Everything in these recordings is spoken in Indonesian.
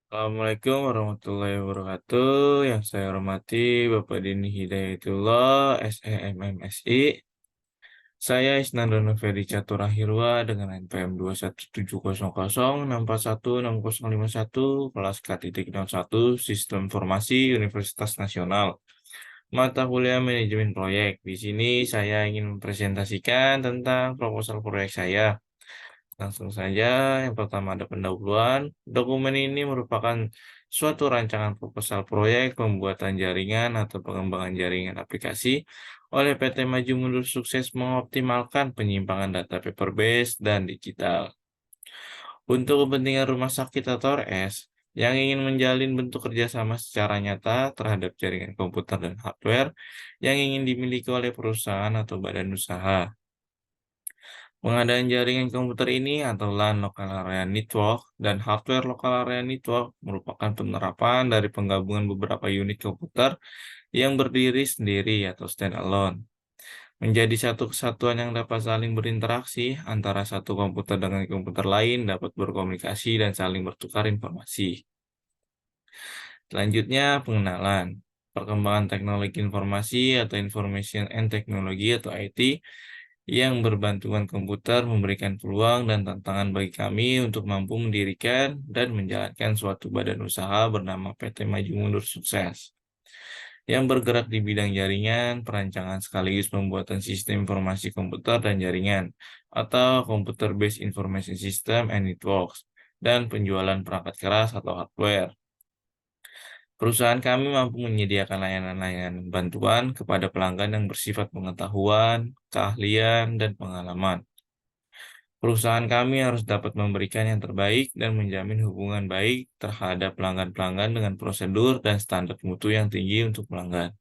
Assalamualaikum warahmatullahi wabarakatuh. Yang saya hormati Bapak Dini Hidayatullah, SEMMSI. Saya Isnandono Ferry Caturahirwa dengan NPM 21700641601 kelas K.01 Sistem Informasi Universitas Nasional. Mata kuliah manajemen proyek. Di sini saya ingin mempresentasikan tentang proposal proyek saya. Langsung saja, yang pertama ada pendahuluan. Dokumen ini merupakan suatu rancangan proposal proyek pembuatan jaringan atau pengembangan jaringan aplikasi oleh PT Maju Mundur sukses mengoptimalkan penyimpangan data paper-based dan digital. Untuk kepentingan rumah sakit atau RS yang ingin menjalin bentuk kerjasama secara nyata terhadap jaringan komputer dan hardware yang ingin dimiliki oleh perusahaan atau badan usaha. Pengadaan jaringan komputer ini atau LAN Local Area Network dan Hardware Local Area Network merupakan penerapan dari penggabungan beberapa unit komputer yang berdiri sendiri atau standalone, menjadi satu kesatuan yang dapat saling berinteraksi antara satu komputer dengan komputer lain, dapat berkomunikasi dan saling bertukar informasi. Selanjutnya, pengenalan. Perkembangan teknologi informasi atau Information and Technology atau IT yang berbantuan komputer memberikan peluang dan tantangan bagi kami untuk mampu mendirikan dan menjalankan suatu badan usaha bernama PT Maju Mundur Sukses yang bergerak di bidang jaringan, perancangan sekaligus pembuatan sistem informasi komputer dan jaringan atau Computer Based Information System and Networks dan penjualan perangkat keras atau hardware. Perusahaan kami mampu menyediakan layanan-layanan bantuan kepada pelanggan yang bersifat pengetahuan, keahlian, dan pengalaman. Perusahaan kami harus dapat memberikan yang terbaik dan menjamin hubungan baik terhadap pelanggan-pelanggan dengan prosedur dan standar mutu yang tinggi untuk pelanggan.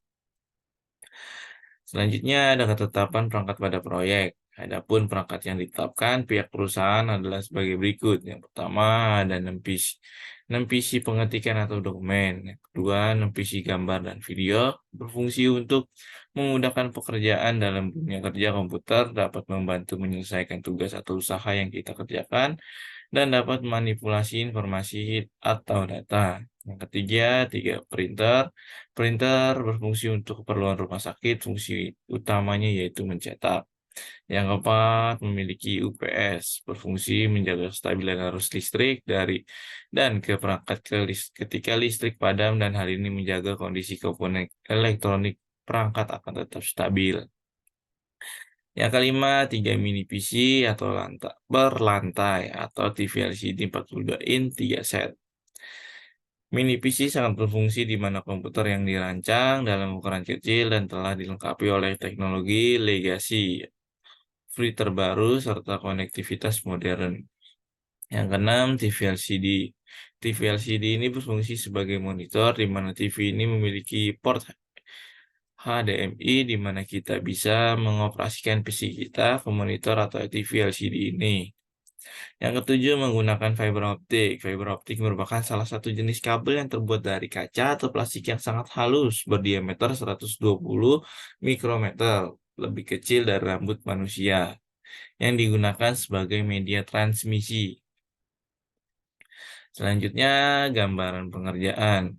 Selanjutnya ada ketetapan perangkat pada proyek. Adapun perangkat yang ditetapkan pihak perusahaan adalah sebagai berikut. Yang pertama ada 6 PC, 6 PC pengetikan atau dokumen. Yang kedua 6 PC gambar dan video berfungsi untuk memudahkan pekerjaan dalam dunia kerja komputer, dapat membantu menyelesaikan tugas atau usaha yang kita kerjakan, dan dapat manipulasi informasi atau data. Yang ketiga, 3 printer. Printer berfungsi untuk keperluan rumah sakit, fungsi utamanya yaitu mencetak. Yang keempat, memiliki UPS, berfungsi menjaga kestabilan arus listrik dari dan ke perangkat ketika listrik padam dan hal ini menjaga kondisi komponen elektronik perangkat akan tetap stabil. Yang kelima, 3 mini PC atau berlantai atau TV LCD 42 in 3 set. Mini PC sangat berfungsi di mana komputer yang dirancang dalam ukuran kecil dan telah dilengkapi oleh teknologi legasi free terbaru serta konektivitas modern. Yang keenam, TV LCD. TV LCD ini berfungsi sebagai monitor di mana TV ini memiliki port HDMI di mana kita bisa mengoperasikan PC kita ke monitor atau TV LCD ini. Yang ketujuh, menggunakan fiber optik. Fiber optik merupakan salah satu jenis kabel yang terbuat dari kaca atau plastik yang sangat halus, berdiameter 120 mikrometer, lebih kecil dari rambut manusia, yang digunakan sebagai media transmisi. Selanjutnya, gambaran pengerjaan.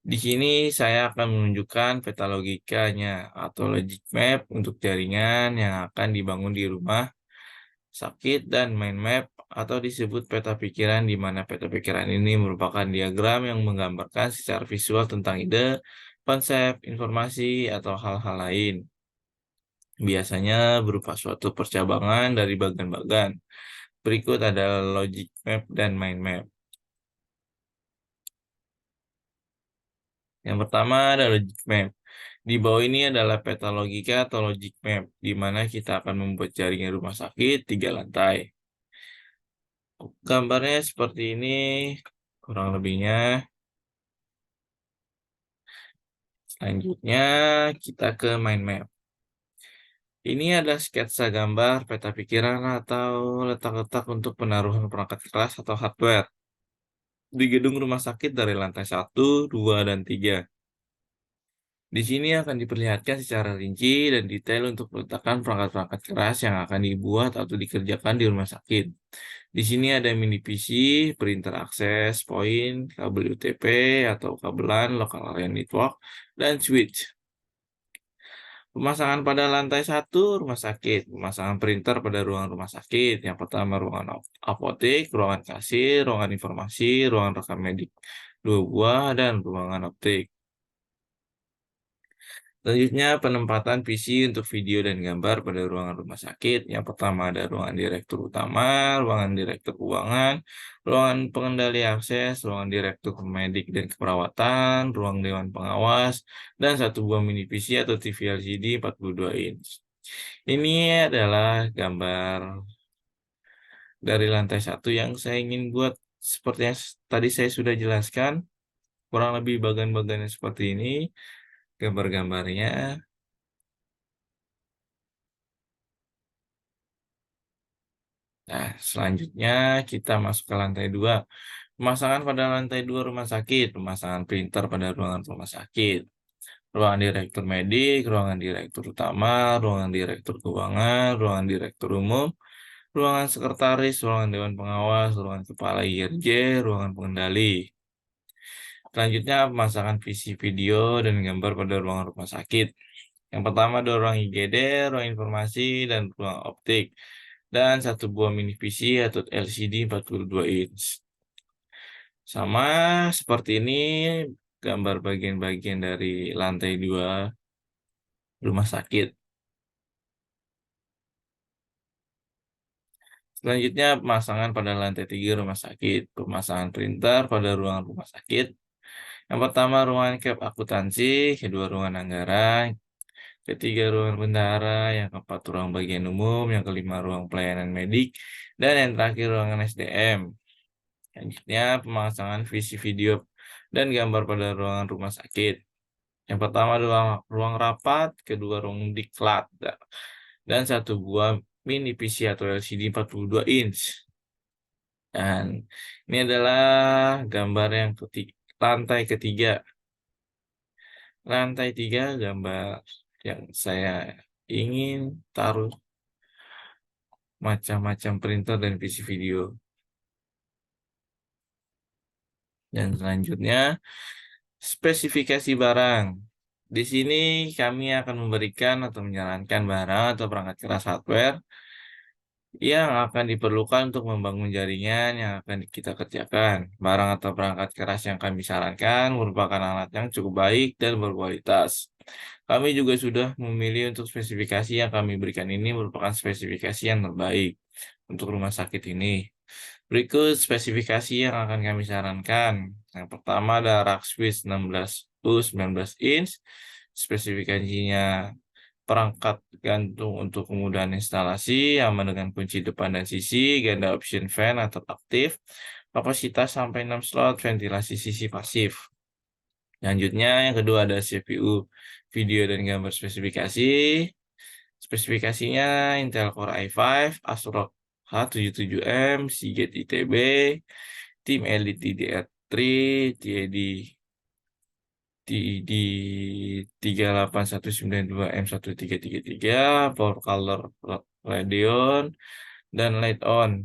Di sini saya akan menunjukkan peta logikanya atau logic map untuk jaringan yang akan dibangun di rumah sakit dan mind map atau disebut peta pikiran di mana peta pikiran ini merupakan diagram yang menggambarkan secara visual tentang ide, konsep, informasi, atau hal-hal lain. Biasanya berupa suatu percabangan dari bagan-bagan. Berikut adalah logic map dan mind map. Yang pertama ada logic map. Di bawah ini adalah peta logika atau logic map, di mana kita akan membuat jaringan rumah sakit 3 lantai. Gambarnya seperti ini, kurang lebihnya. Selanjutnya, kita ke mind map. Ini adalah sketsa gambar peta pikiran atau letak-letak untuk penaruhan perangkat keras atau hardware di gedung rumah sakit dari lantai 1, 2, dan 3. Di sini akan diperlihatkan secara rinci dan detail untuk peletakan perangkat-perangkat keras yang akan dibuat atau dikerjakan di rumah sakit. Di sini ada mini PC, printer akses point, kabel UTP atau kabelan local area network, dan switch. Pemasangan pada lantai 1 rumah sakit, pemasangan printer pada ruangan rumah sakit. Yang pertama ruangan apotek, ruangan kasir, ruangan informasi, ruangan rekam medik 2 buah, dan ruangan optik. Selanjutnya, penempatan PC untuk video dan gambar pada ruangan rumah sakit. Yang pertama ada ruangan direktur utama, ruangan direktur keuangan, ruangan pengendali akses, ruangan direktur medik dan keperawatan, ruang dewan pengawas, dan satu buah mini PC atau TV LCD 42 inch. Ini adalah gambar dari lantai 1 yang saya ingin buat seperti yang tadi saya sudah jelaskan. Kurang lebih bagian-bagiannya seperti ini, gambar-gambarnya. Nah, selanjutnya kita masuk ke lantai 2. Pemasangan pada lantai 2 rumah sakit, pemasangan printer pada ruangan rumah sakit. Ruangan direktur medik, ruangan direktur utama, ruangan direktur keuangan, ruangan direktur umum, ruangan sekretaris, ruangan dewan pengawas, ruangan kepala IRJ, ruangan pengendali. Selanjutnya, pemasangan visi video dan gambar pada ruangan rumah sakit. Yang pertama ada ruang IGD, ruang informasi, dan ruang optik. Dan satu buah mini PC atau LCD 42 inch. Sama seperti ini gambar bagian-bagian dari lantai 2 rumah sakit. Selanjutnya pemasangan pada lantai 3 rumah sakit. Pemasangan printer pada ruangan rumah sakit. Yang pertama ruangan cap akuntansi, kedua ruangan anggaran, ketiga ruang bendahara, yang keempat ruang bagian umum, yang kelima ruang pelayanan medik, dan yang terakhir ruangan SDM. Selanjutnya pemasangan visi video dan gambar pada ruangan rumah sakit. Yang pertama adalah ruang rapat, kedua ruang diklat, dan satu buah mini PC atau LCD 42 inch. Dan ini adalah gambar yang lantai ketiga. Lantai 3 gambar yang saya ingin taruh macam-macam printer dan PC video. Dan selanjutnya spesifikasi barang. Di sini kami akan memberikan atau menyarankan barang atau perangkat keras hardware yang akan diperlukan untuk membangun jaringan yang akan kita kerjakan. Barang atau perangkat keras yang kami sarankan merupakan alat yang cukup baik dan berkualitas. Kami juga sudah memilih untuk spesifikasi yang kami berikan ini merupakan spesifikasi yang terbaik untuk rumah sakit ini. Berikut spesifikasi yang akan kami sarankan. Yang pertama ada rak switch 16U 19 inch. Spesifikasinya perangkat gantung untuk kemudahan instalasi, aman dengan kunci depan dan sisi, ganda option fan atau aktif, kapasitas sampai 6 slot, ventilasi sisi pasif. Selanjutnya yang kedua ada CPU, video dan gambar spesifikasi. Spesifikasinya Intel Core i5, ASRock H77M, Seagate ITB, Tim Elite DDR3, TID TID 38192M1333, Power Color Radeon, dan Light On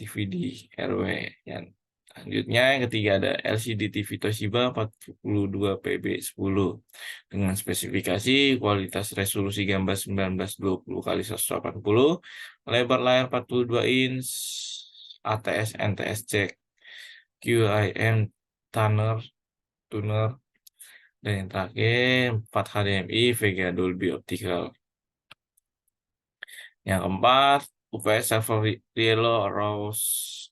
DVD RW. Yang selanjutnya yang ketiga ada LCD TV Toshiba 42PB10 dengan spesifikasi kualitas resolusi gambar 1920 x 180, lebar layar 42 inch, ATS NTS check, QIM tuner, dan yang terakhir 4 HDMI VGA Dolby Optical. Yang keempat, UPS server Rielo ROS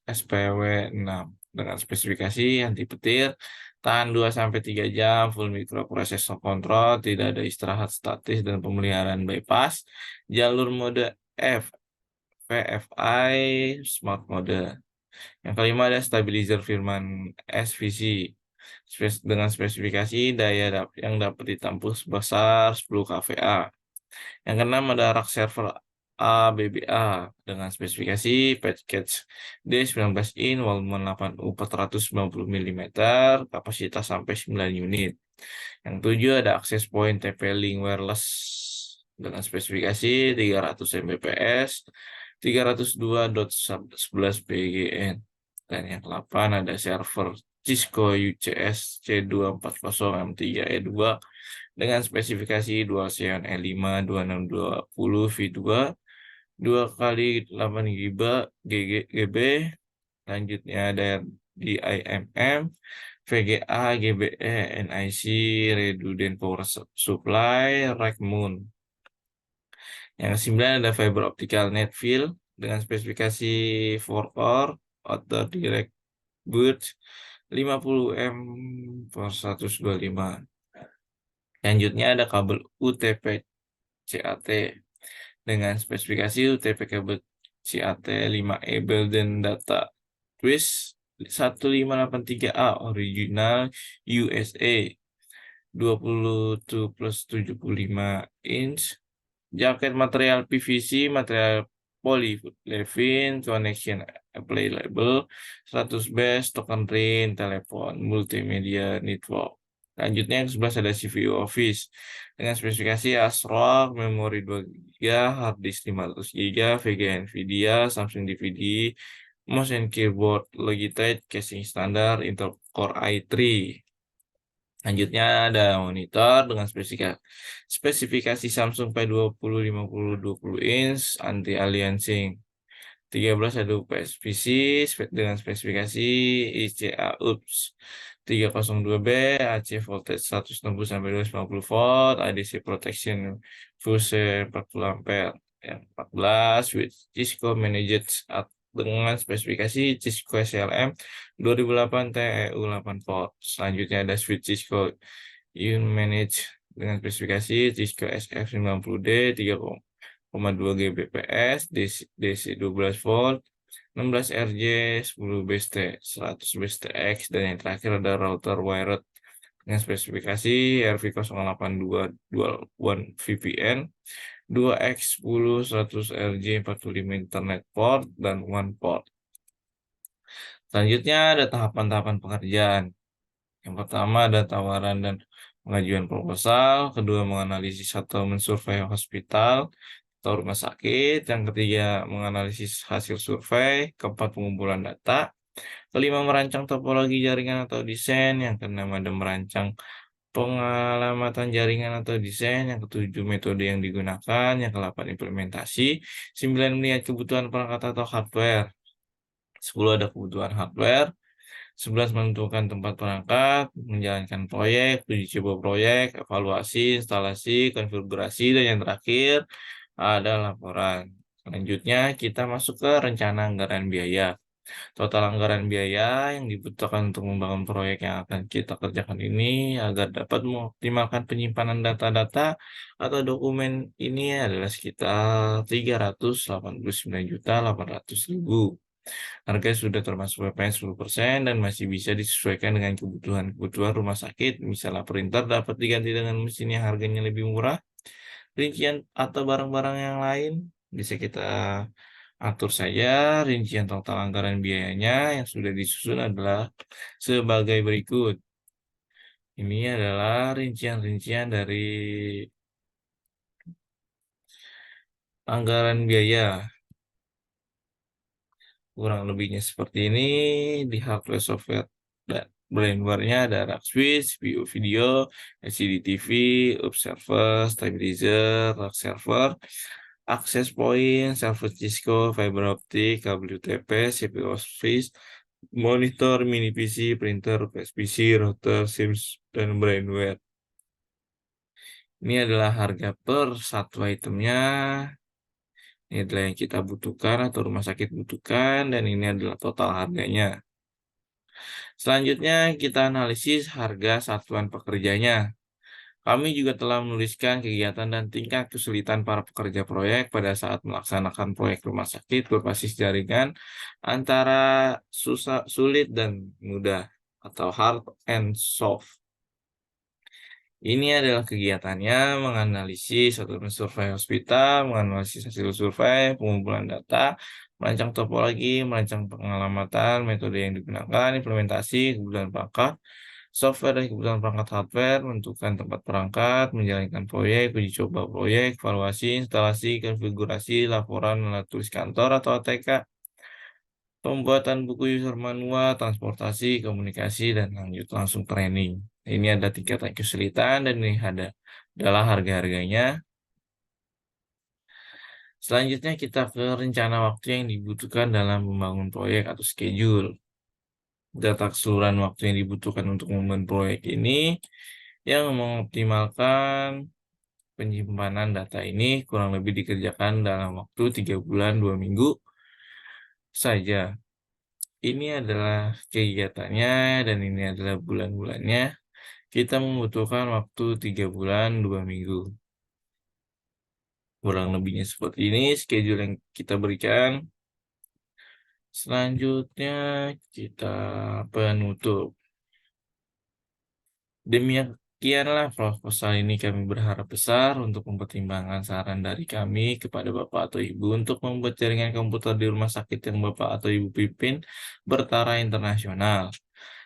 SPW 6 dengan spesifikasi anti petir, tahan 2-3 jam, full microprocessor control, tidak ada istirahat statis dan pemeliharaan bypass, jalur mode F, VFI, smart mode. Yang kelima ada stabilizer firman SVC dengan spesifikasi daya yang dapat ditampung sebesar 10 kVA. Yang keenam ada rak server ABBA dengan spesifikasi package D19 in volume 8U 490 mm, kapasitas sampai 9 unit. Yang tujuh ada access point TP-Link wireless dengan spesifikasi 300 Mbps, 302.11 bgn. Dan yang ke-8 ada server Cisco UCS C240M3E2 dengan spesifikasi Dual Xeon E5 2620 V2 2 kali 8 GB. Selanjutnya ada DIMM, VGA, GBE, NIC, Redundant Power Supply, Rack Mount. Yang ke-9 ada fiber optical netfield dengan spesifikasi 4 core, outer direct boost 50 M per 125. Selanjutnya ada kabel UTP CAT dengan spesifikasi UTP kabel CAT 5E Belden Data Twist 1583A original USA 22 plus 75 inch. Jaket material PVC, material polyolefin, connection available, 100 base, token ring, telepon, multimedia network. Selanjutnya yang ke-11 ada CPU Office dengan spesifikasi ASRock, memori 2 GB, hard disk 500 GB, VGA Nvidia, Samsung DVD, mouse and keyboard Logitech, casing standar, Intel Core i3. Selanjutnya ada monitor dengan spesifikasi Samsung P20 50 20 inch anti aliasing. 13 ada UPS-PC dengan spesifikasi ICA UPS 302B, AC voltage 160 sampai 250 volt, ADC protection fuse 40 ampere. Yang 14 switch Cisco managed dengan spesifikasi Cisco SLM 2008 TEU 8 volt. Selanjutnya ada switch Cisco Unmanaged dengan spesifikasi Cisco SF90D 3,2 Gbps, DC 12 volt, 16 RJ, 10 BST, 100 BSTX, dan yang terakhir ada router wired dengan spesifikasi RV082 Dual One VPN 2x10 100 RJ 45 internet port dan one port. Selanjutnya ada tahapan-tahapan pengerjaan. Yang pertama ada tawaran dan pengajuan proposal, kedua menganalisis atau mensurvei hospital atau rumah sakit, yang ketiga menganalisis hasil survei, keempat pengumpulan data, kelima merancang topologi jaringan atau desain, yang keenam ada merancang pengalamatan jaringan atau desain, yang ketujuh metode yang digunakan, yang ke-8 implementasi, 9 melihat kebutuhan perangkat atau hardware, 10 ada kebutuhan hardware, 11 menentukan tempat perangkat, menjalankan proyek, uji coba proyek, evaluasi, instalasi, konfigurasi, dan yang terakhir ada laporan. Selanjutnya kita masuk ke rencana anggaran biaya. Total anggaran biaya yang dibutuhkan untuk membangun proyek yang akan kita kerjakan ini agar dapat mengoptimalkan penyimpanan data-data atau dokumen ini adalah sekitar 389.800.000. Harga sudah termasuk PPN 10% dan masih bisa disesuaikan dengan kebutuhan rumah sakit. Misalnya printer dapat diganti dengan mesin yang harganya lebih murah. Rincian atau barang-barang yang lain bisa kita atur saja. Rincian total anggaran biayanya yang sudah disusun adalah sebagai berikut. Ini adalah rincian-rincian dari anggaran biaya. Kurang lebihnya seperti ini. Di hardware software dan brainware-nya ada rack switch, CPU video, LCD TV, observer, stabilizer, rack server, access point, server Cisco, fiber optic, kabel UTP, CPU office, monitor, mini PC, printer, PSPC, router, SIMS, dan brainware. Ini adalah harga per satu itemnya. Ini adalah yang kita butuhkan atau rumah sakit butuhkan, dan ini adalah total harganya. Selanjutnya kita analisis harga satuan pekerjanya. Kami juga telah menuliskan kegiatan dan tingkat kesulitan para pekerja proyek pada saat melaksanakan proyek rumah sakit berbasis jaringan antara sulit dan mudah atau hard and soft. Ini adalah kegiatannya menganalisis atau mensurvei hospital, menganalisis hasil survei, pengumpulan data, merancang topologi, merancang pengalamatan, metode yang digunakan, implementasi, kebutuhan perangkat, Software dan kebutuhan perangkat hardware, menentukan tempat perangkat, menjalankan proyek, uji coba proyek, evaluasi, instalasi, konfigurasi, laporan, alat tulis kantor atau ATK, pembuatan buku user manual, transportasi, komunikasi, dan lanjut langsung training. Ini ada tingkatan kesulitan dan ini adalah harga-harganya. Selanjutnya kita ke rencana waktu yang dibutuhkan dalam membangun proyek atau schedule. Data keseluruhan waktu yang dibutuhkan untuk membangun proyek ini yang mengoptimalkan penyimpanan data ini kurang lebih dikerjakan dalam waktu 3 bulan 2 minggu saja. Ini adalah kegiatannya dan ini adalah bulan-bulannya. Kita membutuhkan waktu 3 bulan 2 minggu. Kurang lebihnya seperti ini schedule yang kita berikan. Selanjutnya kita penutup. Demikianlah proposal ini kami berharap besar untuk mempertimbangkan saran dari kami kepada Bapak atau Ibu untuk membuat jaringan komputer di rumah sakit yang Bapak atau Ibu pimpin bertaraf internasional.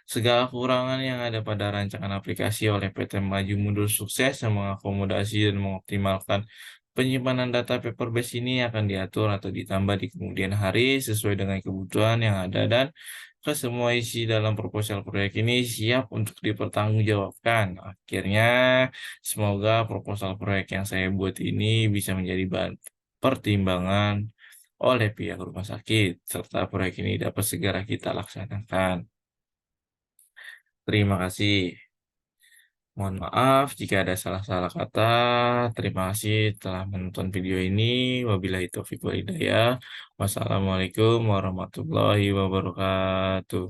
Segala kekurangan yang ada pada rancangan aplikasi oleh PT Maju Mundur sukses yang mengakomodasi dan mengoptimalkan penyimpanan data paper-based ini akan diatur atau ditambah di kemudian hari sesuai dengan kebutuhan yang ada dan semua isi dalam proposal proyek ini siap untuk dipertanggungjawabkan. Akhirnya, semoga proposal proyek yang saya buat ini bisa menjadi bahan pertimbangan oleh pihak rumah sakit, serta proyek ini dapat segera kita laksanakan. Terima kasih. Mohon maaf jika ada salah-salah kata. Terima kasih telah menonton video ini. Wabillahi taufiq wal hidayah. Wassalamualaikum warahmatullahi wabarakatuh.